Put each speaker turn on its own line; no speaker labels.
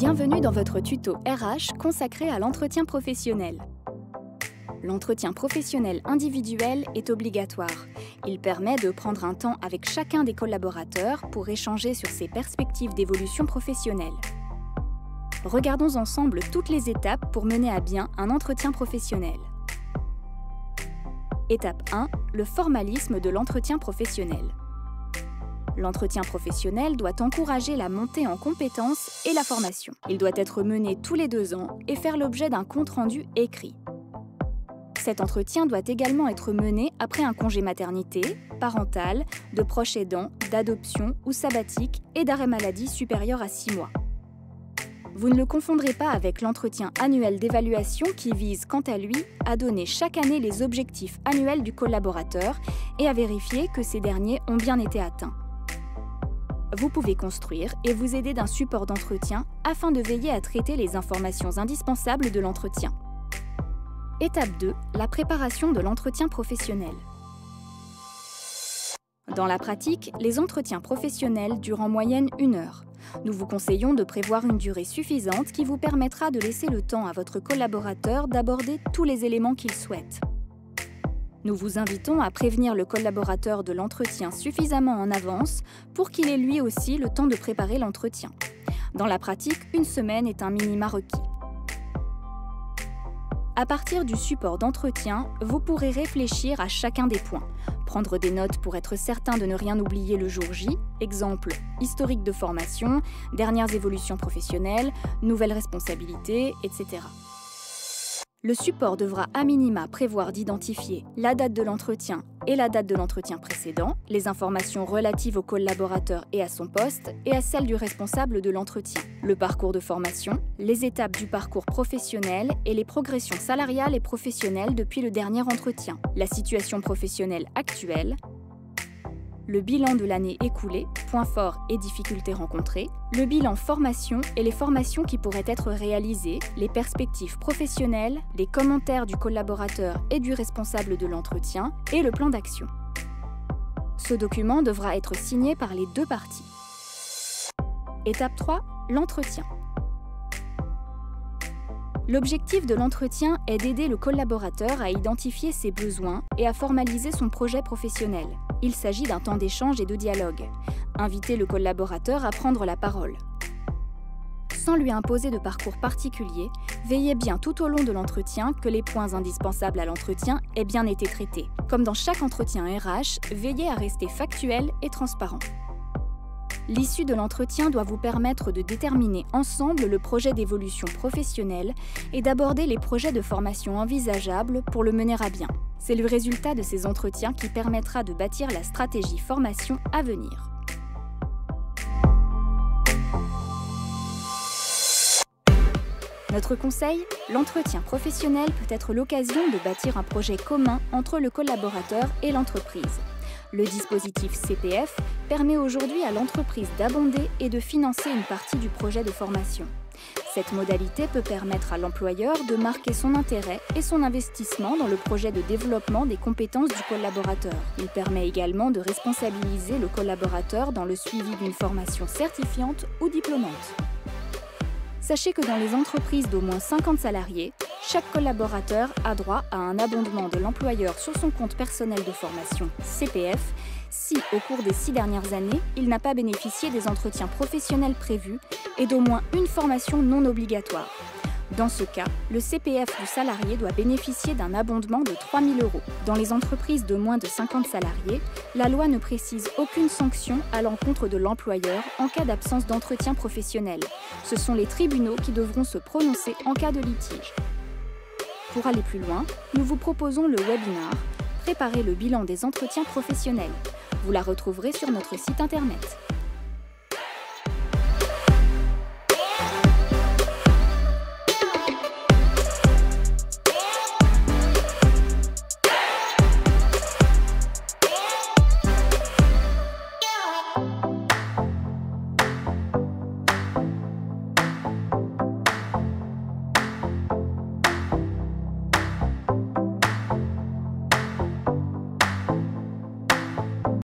Bienvenue dans votre tuto RH consacré à l'entretien professionnel. L'entretien professionnel individuel est obligatoire. Il permet de prendre un temps avec chacun des collaborateurs pour échanger sur ses perspectives d'évolution professionnelle. Regardons ensemble toutes les étapes pour mener à bien un entretien professionnel. Étape 1. Le formalisme de l'entretien professionnel. L'entretien professionnel doit encourager la montée en compétences et la formation. Il doit être mené tous les 2 ans et faire l'objet d'un compte-rendu écrit. Cet entretien doit également être mené après un congé maternité, parental, de proche aidant, d'adoption ou sabbatique et d'arrêt maladie supérieur à 6 mois. Vous ne le confondrez pas avec l'entretien annuel d'évaluation qui vise, quant à lui, à donner chaque année les objectifs annuels du collaborateur et à vérifier que ces derniers ont bien été atteints. Vous pouvez construire et vous aider d'un support d'entretien afin de veiller à traiter les informations indispensables de l'entretien. Étape 2. La préparation de l'entretien professionnel. Dans la pratique, les entretiens professionnels durent en moyenne 1 heure. Nous vous conseillons de prévoir une durée suffisante qui vous permettra de laisser le temps à votre collaborateur d'aborder tous les éléments qu'il souhaite. Nous vous invitons à prévenir le collaborateur de l'entretien suffisamment en avance pour qu'il ait lui aussi le temps de préparer l'entretien. Dans la pratique, 1 semaine est un minima requis. À partir du support d'entretien, vous pourrez réfléchir à chacun des points, prendre des notes pour être certain de ne rien oublier le jour J, exemple historique de formation, dernières évolutions professionnelles, nouvelles responsabilités, etc. Le support devra à minima prévoir d'identifier la date de l'entretien et la date de l'entretien précédent, les informations relatives au collaborateur et à son poste et à celles du responsable de l'entretien, le parcours de formation, les étapes du parcours professionnel et les progressions salariales et professionnelles depuis le dernier entretien, la situation professionnelle actuelle, le bilan de l'année écoulée, points forts et difficultés rencontrées, le bilan formation et les formations qui pourraient être réalisées, les perspectives professionnelles, les commentaires du collaborateur et du responsable de l'entretien et le plan d'action. Ce document devra être signé par les 2 parties. Étape 3. L'entretien. L'objectif de l'entretien est d'aider le collaborateur à identifier ses besoins et à formaliser son projet professionnel. Il s'agit d'un temps d'échange et de dialogue. Invitez le collaborateur à prendre la parole. Sans lui imposer de parcours particulier, veillez bien tout au long de l'entretien que les points indispensables à l'entretien aient bien été traités. Comme dans chaque entretien RH, veillez à rester factuel et transparent. L'issue de l'entretien doit vous permettre de déterminer ensemble le projet d'évolution professionnelle et d'aborder les projets de formation envisageables pour le mener à bien. C'est le résultat de ces entretiens qui permettra de bâtir la stratégie formation à venir. Notre conseil, l'entretien professionnel peut être l'occasion de bâtir un projet commun entre le collaborateur et l'entreprise. Le dispositif CPF permet aujourd'hui à l'entreprise d'abonder et de financer une partie du projet de formation. Cette modalité peut permettre à l'employeur de marquer son intérêt et son investissement dans le projet de développement des compétences du collaborateur. Il permet également de responsabiliser le collaborateur dans le suivi d'une formation certifiante ou diplômante. Sachez que dans les entreprises d'au moins 50 salariés, chaque collaborateur a droit à un abondement de l'employeur sur son compte personnel de formation CPF si, au cours des 6 dernières années, il n'a pas bénéficié des entretiens professionnels prévus et d'au moins une formation non obligatoire. Dans ce cas, le CPF du salarié doit bénéficier d'un abondement de 3 000 €. Dans les entreprises de moins de 50 salariés, la loi ne précise aucune sanction à l'encontre de l'employeur en cas d'absence d'entretien professionnel. Ce sont les tribunaux qui devront se prononcer en cas de litige. Pour aller plus loin, nous vous proposons le webinaire « Préparer le bilan des entretiens professionnels ». Vous la retrouverez sur notre site internet.